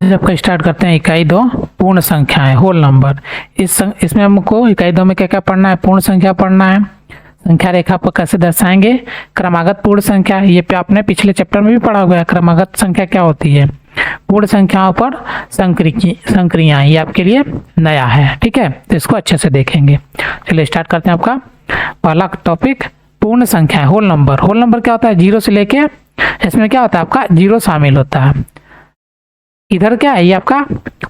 आपका स्टार्ट करते हैं इकाई 2 पूर्ण संख्याएं होल नंबर। इसमें हमको इकाई 2 में क्या क्या पढ़ना है? पूर्ण संख्या पढ़ना है। संख्या रेखा पर कैसे दर्शाएंगे? क्रमागत पूर्ण संख्या, ये पे आपने पिछले चैप्टर में भी पढ़ा हुआ है। क्रमागत संख्या क्या होती है? पूर्ण संख्याओं पर संक्रियाएं, ये आपके लिए नया है, ठीक है, तो इसको अच्छे से देखेंगे। चलिए स्टार्ट करते हैं। आपका पहला टॉपिक पूर्ण संख्या होल नंबर। होल नंबर क्या होता है? जीरो से लेके, इसमें क्या होता है आपका जीरो शामिल होता है। इधर क्या है? ये आपका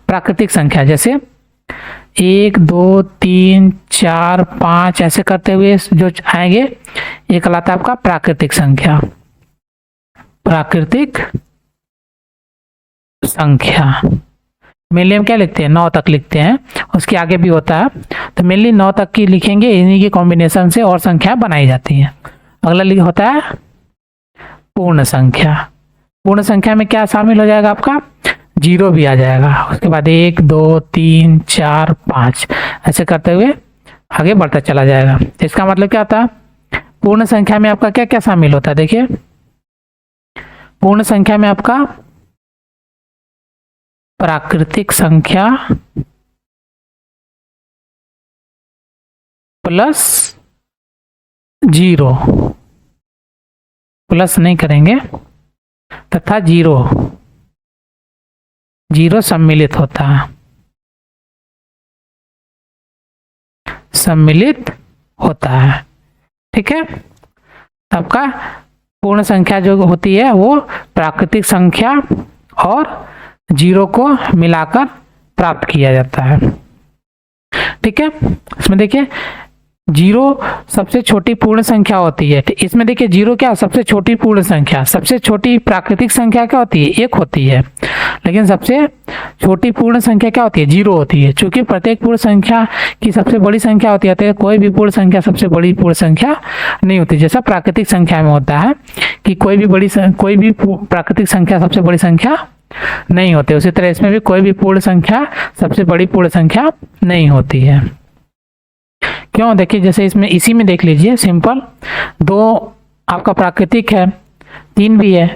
प्राकृतिक संख्या, जैसे 1 2 3 4 5 ऐसे करते हुए जो आएंगे, ये कहलाता है आपका प्राकृतिक संख्या। प्राकृतिक संख्या मेनली हम क्या लिखते हैं? 9 तक लिखते हैं, उसके आगे भी होता है, तो मेनली 9 तक की लिखेंगे। इन्हीं के कॉम्बिनेशन से और संख्या बनाई जाती है। अगला होता है पूर्ण संख्या। पूर्ण संख्या में क्या शामिल हो जाएगा? आपका जीरो भी आ जाएगा। उसके बाद 1 2 3 4 5 ऐसे करते हुए आगे बढ़ता चला जाएगा। इसका मतलब क्या होता है? पूर्ण संख्या में आपका क्या क्या शामिल होता है? देखिए, पूर्ण संख्या में आपका प्राकृतिक संख्या प्लस जीरो, प्लस नहीं करेंगे, तथा जीरो सम्मिलित होता है। सम्मिलित होता है, ठीक है। आपका पूर्ण संख्या जो होती है वो प्राकृतिक संख्या और जीरो को मिलाकर प्राप्त किया जाता है, ठीक है। इसमें देखिए जीरो सबसे छोटी पूर्ण संख्या होती है। इसमें देखिए जीरो क्या? सबसे छोटी पूर्ण संख्या। सबसे छोटी प्राकृतिक संख्या क्या होती है? 1 होती है, लेकिन सबसे छोटी पूर्ण संख्या क्या होती है? 0 होती है। क्योंकि प्रत्येक पूर्ण संख्या की सबसे बड़ी संख्या होती है, तो कोई भी पूर्ण संख्या सबसे बड़ी पूर्ण संख्या नहीं होती। जैसा प्राकृतिक संख्या में होता है कि कोई भी प्राकृतिक संख्या सबसे बड़ी संख्या नहीं होती, उसी तरह इसमें भी कोई भी पूर्ण संख्या सबसे बड़ी पूर्ण संख्या नहीं होती है। क्यों? देखिए जैसे इसमें इसी में देख लीजिए, सिंपल 2 आपका प्राकृतिक है, 3 भी है,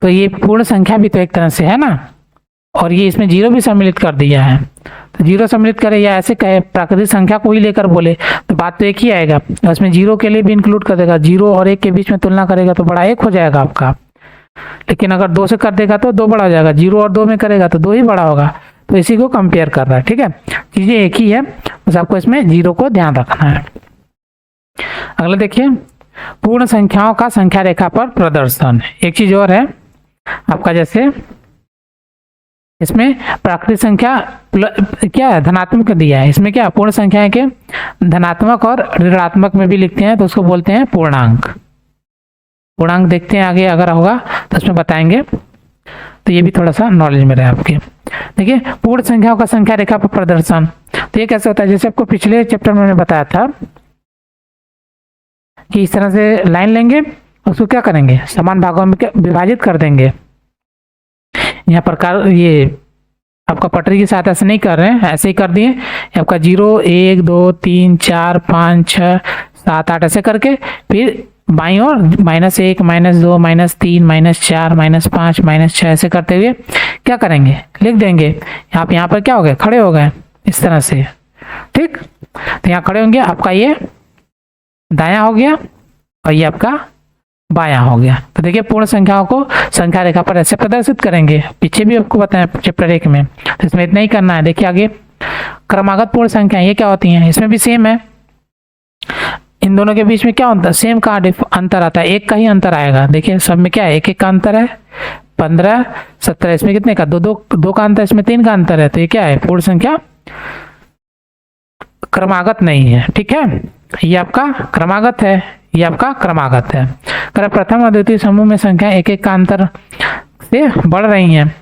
तो ये पूर्ण संख्या भी तो एक तरह से है ना। और ये इसमें जीरो भी सम्मिलित कर दिया है, तो जीरो सम्मिलित करे या ऐसे कहे प्राकृतिक संख्या को ही लेकर बोले तो बात तो एक ही आएगा। उसमें जीरो के लिए भी इंक्लूड कर देगा, 0 और 1 के बीच में तुलना करेगा तो बड़ा 1 हो जाएगा आपका। लेकिन अगर 2 से कर देगा तो 2 बड़ा हो जाएगा, 0 और 2 में करेगा तो 2 ही बड़ा होगा। तो इसी को कंपेयर कर रहा है, ठीक है। चीजें एक ही है, बस आपको इसमें जीरो को ध्यान रखना है। अगला देखिए पूर्ण संख्याओं का संख्या रेखा पर प्रदर्शन। एक चीज और है आपका, जैसे इसमें प्राकृतिक संख्या क्या है? धनात्मक दिया है। इसमें क्या पूर्ण संख्याएं के धनात्मक और ऋणात्मक में भी लिखते हैं, तो उसको बोलते हैं पूर्णांक। पूर्णांक देखते हैं आगे अगर होगा तो उसमें बताएंगे, तो ये भी थोड़ा सा नॉलेज में रहे आपके। देखिए पूर्ण संख्याओं का संख्या रेखा पर प्रदर्शन, तो ये कैसे होता है? जैसे आपको पिछले चैप्टर में मैंने बताया था कि इस तरह से लाइन लेंगे, उसको क्या करेंगे? समान भागों में विभाजित कर देंगे। यहाँ पर ये आपका पटरी की सहायता से नहीं कर रहे हैं, ऐसे ही कर दिए। आपका 0 1 2 3 4 5 6 7 8 ऐसे करके फिर बाईं ओर -1 -2 -3 -4 -5 -6 ऐसे करते हुए क्या करेंगे? लिख देंगे। आप यहाँ पर क्या हो गए? खड़े हो गए इस तरह से, ठीक। तो यहाँ खड़े होंगे, आपका ये दायां हो गया और ये आपका बायां हो गया। तो देखिए पूर्ण संख्याओं को संख्या रेखा पर ऐसे प्रदर्शित करेंगे। पीछे भी आपको बताया चैप्टर 1 में, तो इसमें इतना ही करना है। देखिए आगे क्रमागत पूर्ण संख्या ये क्या होती हैं? इसमें भी सेम है। इन दोनों के बीच में क्या होता है? सेम का अंतर आता है, 1 का ही अंतर आएगा। देखिए सब में क्या है? 1 1 का अंतर है, 15 17। इसमें कितने का? 2 का अंतर, इसमें 3 का अंतर है। तो ये क्या है? पूर्ण संख्या क्रमागत नहीं है, ठीक है। ये आपका क्रमागत है, ये आपका क्रमागत है। अगर प्रथम और द्वितीय समूह में संख्या 1 1 का अंतर से बढ़ रही हैं,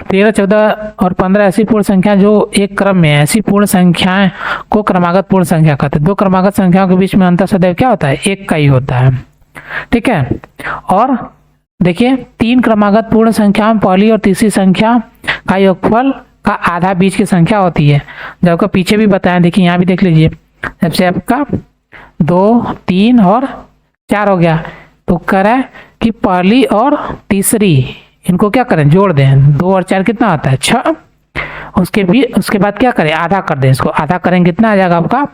13 14 और 15 ऐसी पूर्ण संख्या जो एक क्रम में है, ऐसी पूर्ण संख्याएं को क्रमागत पूर्ण संख्या कहते हैं। 2 क्रमागत संख्याओं के बीच में अंतर सदैव क्या होता है? 1 का ही होता है, ठीक है। और देखिए 3 क्रमागत पूर्ण संख्याओं, पहली और तीसरी संख्या का योगफल का आधा बीच की संख्या होती है। जब आपको पीछे भी बताया, देखिए यहाँ भी देख लीजिए, जब से आपका 2 3 और 4 हो गया, तो कह रहा है कि पहली और तीसरी इनको क्या करें, जोड़ दें। 2 और 4 कितना आता है, 6। उसके बाद क्या करें, आधा कर दें। इसको आधा करेंगे कितना आ जाएगा आपका,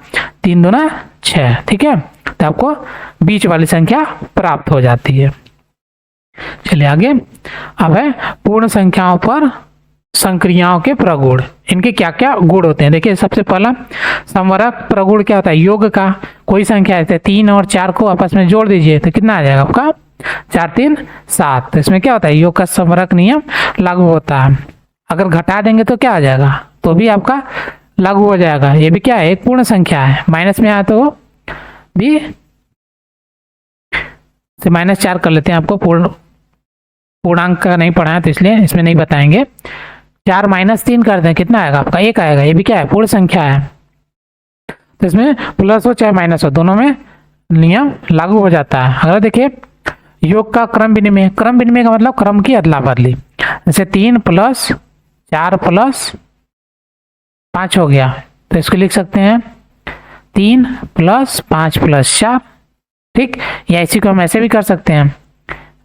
3 दूना 6। ठीक है, तो आपको बीच वाली संख्या प्राप्त हो जाती है। चलिए आगे। अब है पूर्ण संख्याओं पर संक्रियाओं के प्रगुण। इनके क्या क्या गुण होते हैं, देखिए सबसे पहला संवरक प्रगुण क्या होता है, योग का कोई संख्या है 3 और 4 को आपस में जोड़ दीजिए तो कितना आ जाएगा आपका, 4 3 7। तो इसमें क्या होता है, योग का संवरक नियम लागू होता है। अगर घटा देंगे तो क्या आ जाएगा, तो भी आपका लागू हो जाएगा। ये भी क्या है, एक पूर्ण संख्या है, माइनस में आया तो भी से -4 कर लेते हैं। आपको पूर्णांक का नहीं पढ़ा है तो इसलिए इसमें नहीं बताएंगे। 4 - 3 कर दें कितना आएगा आपका, 1 आएगा। ये भी क्या है, पूर्ण संख्या है, तो इसमें प्लस हो चाहे माइनस हो दोनों में नियम लागू हो जाता है। अगर देखिए योग का क्रम विनिमय, क्रम विनिमय का मतलब क्रम की अदला बदली। जैसे 3 + 4 + 5 हो गया, तो इसको लिख सकते हैं 3 + 5 + 4। ठीक, या इसी को हम ऐसे भी कर सकते हैं,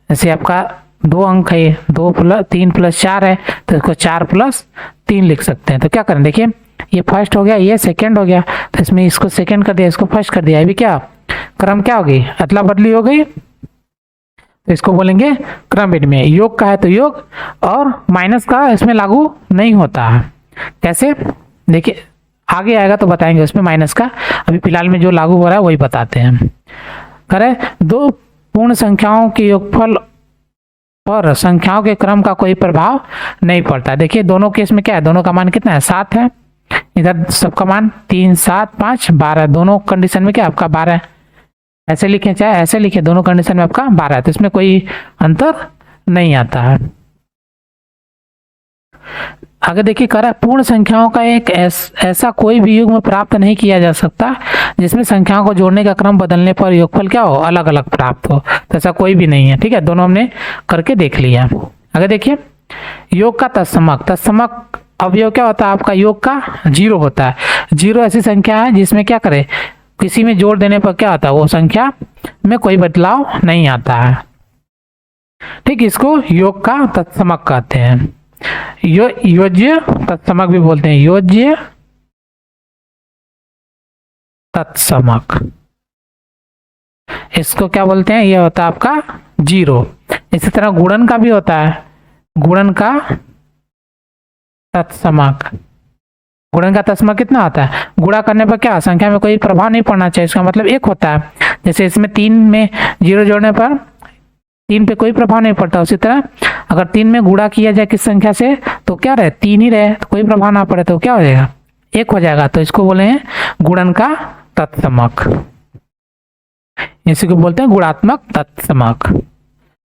जैसे आपका 2 अंक है, 3 + 4 है, तो इसको 4 + 3 लिख सकते हैं। तो क्या करें, देखिए ये फर्स्ट हो गया, ये सेकंड हो गया, तो इसमें इसको सेकंड कर दिया, इसको फर्स्ट कर दिया। ये भी क्या क्रम क्या हो गई, अदला बदली हो गई, तो इसको बोलेंगे क्रम विनिमय। योग का है तो योग, और माइनस का इसमें लागू नहीं होता है। कैसे, देखिए आगे आएगा तो बताएंगे उसमें माइनस का, अभी फिलहाल में जो लागू हो रहा है वही बताते हैं। करें, 2 पूर्ण संख्याओं के योगफल पर संख्याओं के क्रम का कोई प्रभाव नहीं पड़ता। देखिए दोनों केस में क्या है, दोनों का मान कितना है, 7 है। इधर सबका मान 3 7 5 12, दोनों कंडीशन में क्या आपका 12 है। ऐसे लिखें चाहे ऐसे लिखें, दोनों कंडीशन में आपका 12 है, तो इसमें कोई अंतर नहीं आता है। आगे देखिए कह रहा है पूर्ण संख्याओं का एक ऐसा कोई भी युग्म प्राप्त नहीं किया जा सकता जिसमें संख्याओं को जोड़ने का क्रम बदलने पर योगफल क्या हो, अलग अलग प्राप्त हो। तो ऐसा कोई भी नहीं है। ठीक है, दोनों हमने करके देख लिया। आगे देखिए योग का तत्समक अवयव क्या होता है आपका, योग का 0 होता है। 0 ऐसी संख्या है जिसमें क्या करे, किसी में जोड़ देने पर क्या होता है, वो संख्या में कोई बदलाव नहीं आता है। ठीक, इसको योग का तत्समक कहते हैं। योज्य तत्समक भी बोलते हैं, योज्य तत्समक, इसको क्या बोलते हैं, ये होता है आपका 0। इसी तरह गुणन का भी होता है, गुणन का तत्समक। गुणन का तत्समक कितना होता है, गुणा करने पर क्या संख्या में कोई प्रभाव नहीं पड़ना चाहिए, इसका मतलब 1 होता है। जैसे इसमें 3 में 0 जोड़ने पर 3 पे कोई प्रभाव नहीं पड़ता। उसी तरह अगर 3 में गुणा किया जाए किस संख्या से तो क्या रहे, 3 ही रहे, तो कोई प्रभाव ना पड़े तो क्या हो जाएगा, 1 हो जाएगा। तो इसको बोले हैं गुणन का तत्समक, इसी को बोलते हैं गुणात्मक तत्समक।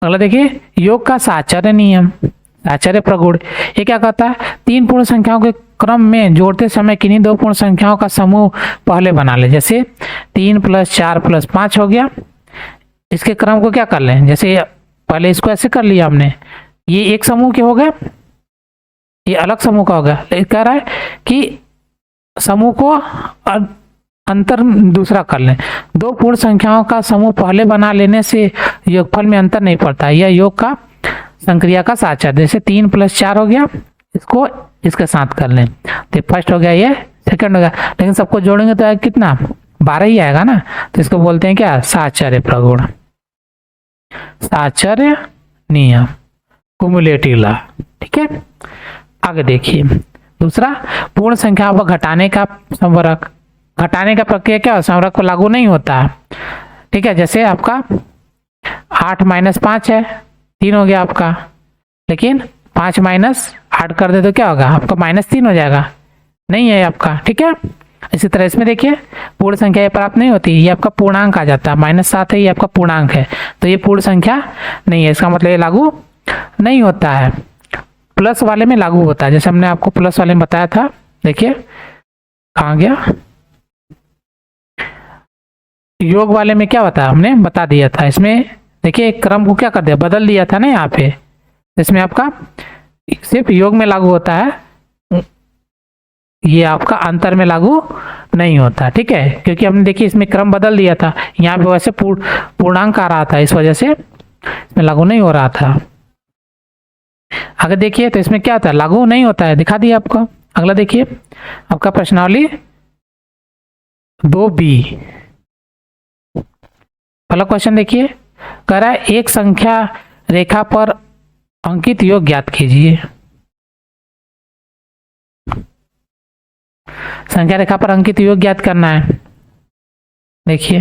अगला देखिए योग का साचर्य नियम, साचर्य प्रगुण। ये क्या कहता है, 3 पूर्ण संख्याओं के क्रम में जोड़ते समय किन्हीं 2 पूर्ण संख्याओं का समूह पहले बना ले। जैसे 3 + 4 + 5 हो गया, इसके क्रम को क्या कर लें, जैसे पहले इसको ऐसे कर लिया हमने, ये एक समूह के हो गए, ये अलग समूह का हो गया। लेकिन कह रहा है कि समूह को अंतर दूसरा कर लें। 2 पूर्ण संख्याओं का समूह पहले बना लेने से योगफल में अंतर नहीं पड़ता। यह योग का संक्रिया का साचर्य। जैसे 3 + 4 हो गया, इसको इसके साथ कर लें, तो फर्स्ट हो गया, ये सेकंड हो गया, लेकिन सबको जोड़ेंगे तो कितना 12 ही आएगा ना। तो इसको बोलते हैं क्या, साचर्य प्रगुण, साचर्य नियम, कुमुलेटिव लॉ। ठीक है, आगे देखिए दूसरा पूर्ण संख्या पर घटाने का संवरक। घटाने का प्रक्रिया क्या, संवरक को लागू नहीं होता है। ठीक है, जैसे आपका 8 - 5 है, 3 हो गया आपका, लेकिन 5 - 8 कर दे तो क्या होगा आपका -3 हो जाएगा, नहीं है आपका। ठीक है, इसी तरह इसमें देखिए पूर्ण संख्या ये प्राप्त नहीं होती, ये आपका पूर्णांक आ जाता है। -7 है, ये आपका पूर्णांक है, तो ये पूर्ण संख्या नहीं है, इसका मतलब ये लागू नहीं होता है। प्लस वाले में लागू होता है, जैसे हमने आपको प्लस वाले में बताया था। देखिए कहाँ गया, योग वाले में क्या होता है हमने बता दिया था। इसमें देखिए क्रम को क्या कर दिया, बदल दिया था ना यहाँ पे। इसमें आपका सिर्फ योग में लागू होता है, ये आपका अंतर में लागू नहीं होता। ठीक है, क्योंकि हमने देखिए इसमें क्रम बदल दिया था, यहाँ पे वैसे पूर्णांक आ रहा था, इस वजह से इसमें लागू नहीं हो रहा था। आगे देखिए तो इसमें क्या होता है, लागू नहीं होता है, दिखा दिया आपको। अगला देखिए आपका प्रश्नावली 2B, पहला क्वेश्चन देखिए, कह रहा है एक संख्या रेखा पर अंकित योग ज्ञात कीजिए। संख्या रेखा पर अंकित योग ज्ञात करना है। देखिए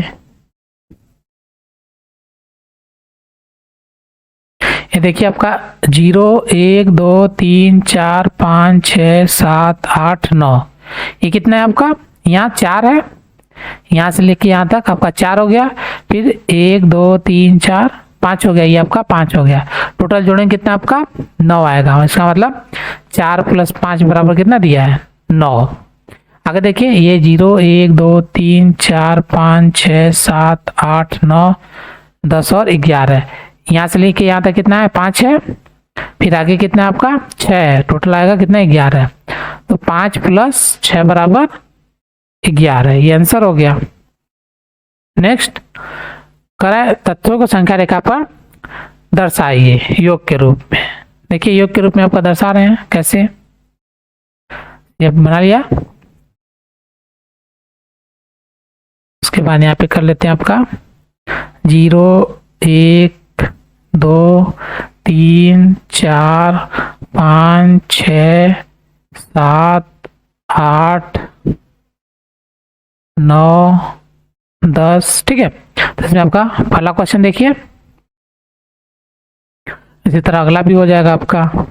ये देखिए आपका 0 1 2 3 4 5 6 7 8 9, ये कितना है आपका, यहाँ 4 है, यहाँ से लेके यहाँ तक आपका 4 हो गया, फिर 1 2 3 4 5 हो गया, ये आपका 5 हो गया, टोटल जोड़ेंगे कितना आपका 9 आएगा। इसका मतलब 4 + 5 बराबर कितना दिया है 9। आगे देखिए ये 0 1 2 3 4 5 6 7 8 9 10 और 11, यहाँ से लेके यहाँ तक कितना है 5 है, फिर आगे कितना है आपका 6 है, टोटल आएगा कितना 11। तो 5 + 6 बराबर 11, ये आंसर हो गया। नेक्स्ट करें तत्वों को संख्या रेखा पर दर्शाइए योग के रूप में। देखिए योग के रूप में आपका दर्शा रहे हैं कैसे, ये बना लिया। उसके बाद यहाँ पे कर लेते हैं आपका 0 1 2 3 4 5 6 7 8 9 10, ठीक है। तो इसमें आपका पहला क्वेश्चन देखिए, इसी तरह अगला भी हो जाएगा आपका।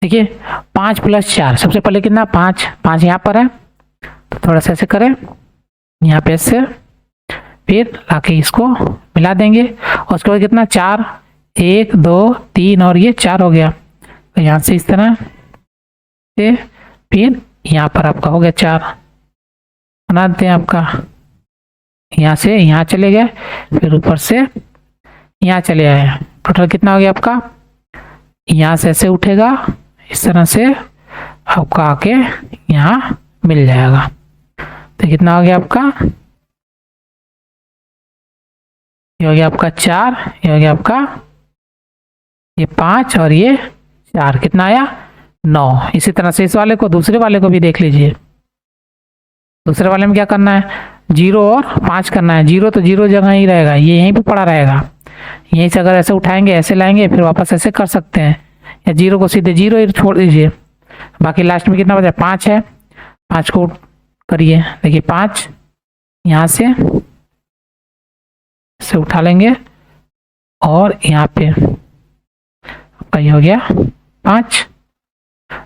देखिए 5 + 4, सबसे पहले कितना 5 5 यहाँ पर है, तो थोड़ा सा ऐसे करें, यहाँ पे ऐसे, फिर लाके इसको मिला देंगे, और उसके बाद कितना 4 1 2 3 और ये 4 हो गया। तो यहाँ से इस तरह से, फिर यहाँ पर आपका हो गया 4, बना देते हैं आपका, यहाँ से यहाँ चले गए, फिर ऊपर से यहाँ चले आए, टोटल कितना हो गया आपका, यहाँ से ऐसे उठेगा, इस तरह से आपका आके यहाँ मिल जाएगा। तो कितना हो गया आपका, ये हो गया आपका 4, ये हो गया आपका ये 5 और ये 4, कितना आया 9। इसी तरह से इस वाले को, दूसरे वाले को भी देख लीजिए। दूसरे वाले में क्या करना है, 0 और 5 करना है। 0 तो 0 जगह ही रहेगा, ये यहीं पे पड़ा रहेगा, यहीं से अगर ऐसे उठाएंगे ऐसे लाएंगे, फिर वापस ऐसे कर सकते हैं, या 0 को सीधे 0 ही छोड़ दीजिए। बाकी लास्ट में कितना बचा 5 है, 5 को करिए, देखिए 5 यहाँ से उठा लेंगे, और यहाँ पे आपका ये हो गया 5,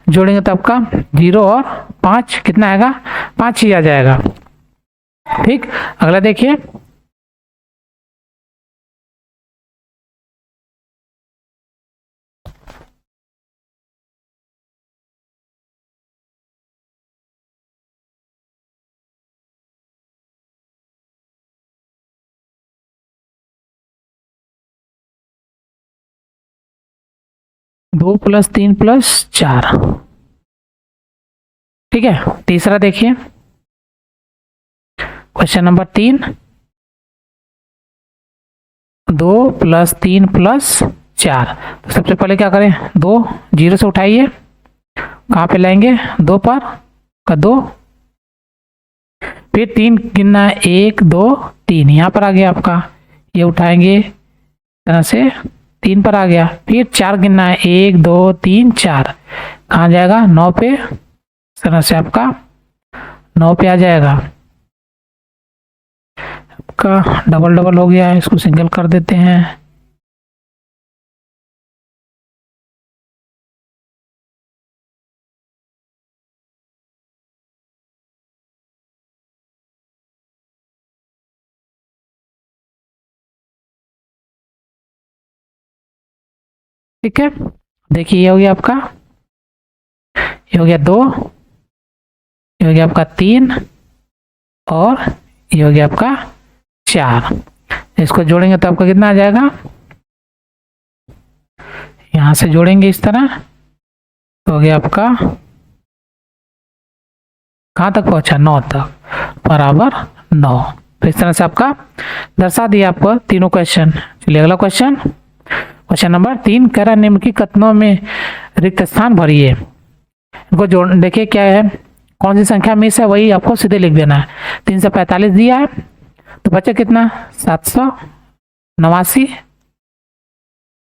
जोड़ेंगे तो आपका 0 और 5 कितना आएगा 5 ही आ जाएगा। ठीक, अगला देखिए, दो + 3 + 4, ठीक है। तीसरा देखिए क्वेश्चन नंबर 3, 2 + 3 + 4। तो सबसे पहले क्या करें, 2 0 से उठाइए, कहाँ पे लाएंगे 2 पर का 2, फिर 3 गिनना है 1 2 3, यहाँ पर आ गया आपका, ये उठाएंगे तरह से 3 पर आ गया, फिर 4 गिनना है 1 2 3 4, कहाँ जाएगा 9 पे, इस तरह से आपका 9 पे आ जाएगा। आपका डबल डबल हो गया है, इसको सिंगल कर देते हैं। ठीक है, देखिए ये हो गया आपका, ये हो गया 2, ये हो गया आपका 3 और ये हो गया आपका 4। इसको जोड़ेंगे तो आपका कितना आ जाएगा, यहां से जोड़ेंगे इस तरह तो हो गया आपका, कहां तक पहुंचा, 9 तक, बराबर 9। तो इस तरह से आपका दर्शा दिया आपको तीनों क्वेश्चन। चलिए अगला क्वेश्चन, क्वेश्चन नंबर 3 कह रहा है निम्नलिखित कथनों में रिक्त स्थान भरिए। इनको जोड़ देखिए क्या है, कौन सी संख्या मिस है वही आपको सीधे लिख देना है। 345 दिया है तो बचा कितना, 789,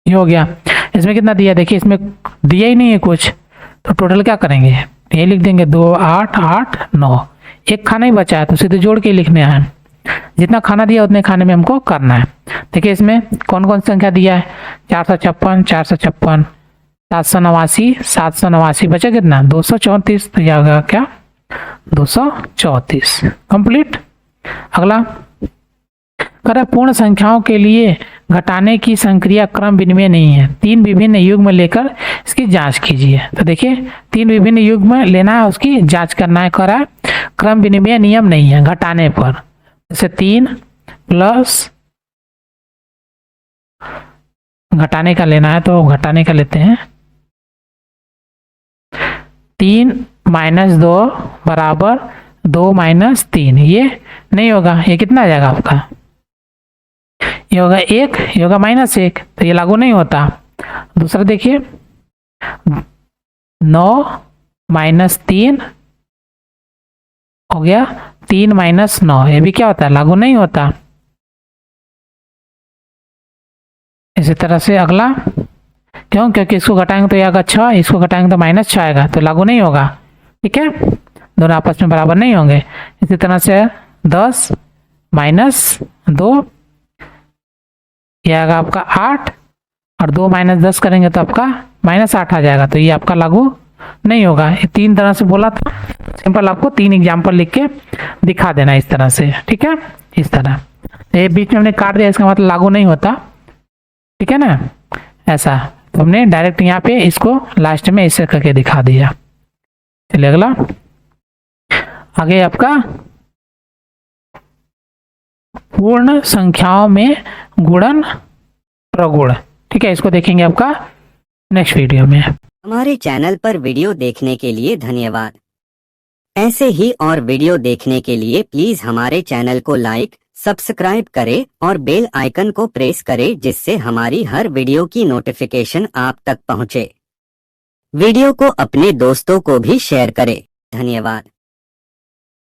ये हो गया। इसमें कितना दिया, देखिए इसमें दिया ही नहीं है कुछ, तो टोटल क्या करेंगे, ये लिख देंगे 2 8 8 9। एक खाना ही बचा है तो सीधे जोड़ के लिखने हैं, जितना खाना दिया उतने खाने में हमको करना है। देखिए इसमें कौन कौन सी संख्या दिया है, 456 456, 789 789, बचा कितना 234, तो यह होगा क्या 234। कंप्लीट। अगला कर पूर्ण संख्याओं के लिए घटाने की संक्रिया क्रम विनिमय नहीं है, 3 विभिन्न युग्म लेकर इसकी जांच कीजिए। तो देखिए 3 विभिन्न युग्म लेना है, उसकी जांच करना है, करा क्रम विनिमय नियम नहीं है घटाने पर। जैसे 3 प्लस घटाने का लेना है तो घटाने का लेते हैं, 3 माइनस 2 बराबर 2 माइनस 3, ये नहीं होगा, ये कितना आ जाएगा आपका, ये होगा 1, ये होगा -1, तो ये लागू नहीं होता। दूसरा देखिए 9 माइनस 3 हो गया 3 माइनस 9, ये भी क्या होता है, लागू नहीं होता। इसी तरह से अगला, क्यों, क्योंकि इसको घटाएंगे तो ये आएगा 6, इसको घटाएंगे तो -6 आएगा, तो लागू नहीं होगा। ठीक है, दोनों आपस में बराबर नहीं होंगे। इसी तरह से 10 माइनस 2, ये आएगा आपका 8, और 2 माइनस 10 करेंगे तो आपका -8 आ जाएगा, तो ये आपका लागू नहीं होगा। ये 3 तरह से बोला था, सिंपल आपको 3 एग्जाम्पल लिख के दिखा देना इस तरह से। ठीक है, इस तरह ये बीच में हमने काट दिया, इसका मतलब लागू नहीं होता। ठीक है ना, ऐसा तो हमने डायरेक्ट यहाँ पे इसको लास्ट में ऐसे करके दिखा दिया। चलिए अगला, आगे आपका पूर्ण संख्याओं में गुणन प्रगुण। ठीक है, इसको देखेंगे आपका नेक्स्ट वीडियो में। हमारे चैनल पर वीडियो देखने के लिए धन्यवाद। ऐसे ही और वीडियो देखने के लिए प्लीज हमारे चैनल को लाइक, सब्सक्राइब करें और बेल आइकन को प्रेस करें, जिससे हमारी हर वीडियो की नोटिफिकेशन आप तक पहुंचे। वीडियो को अपने दोस्तों को भी शेयर करें। धन्यवाद।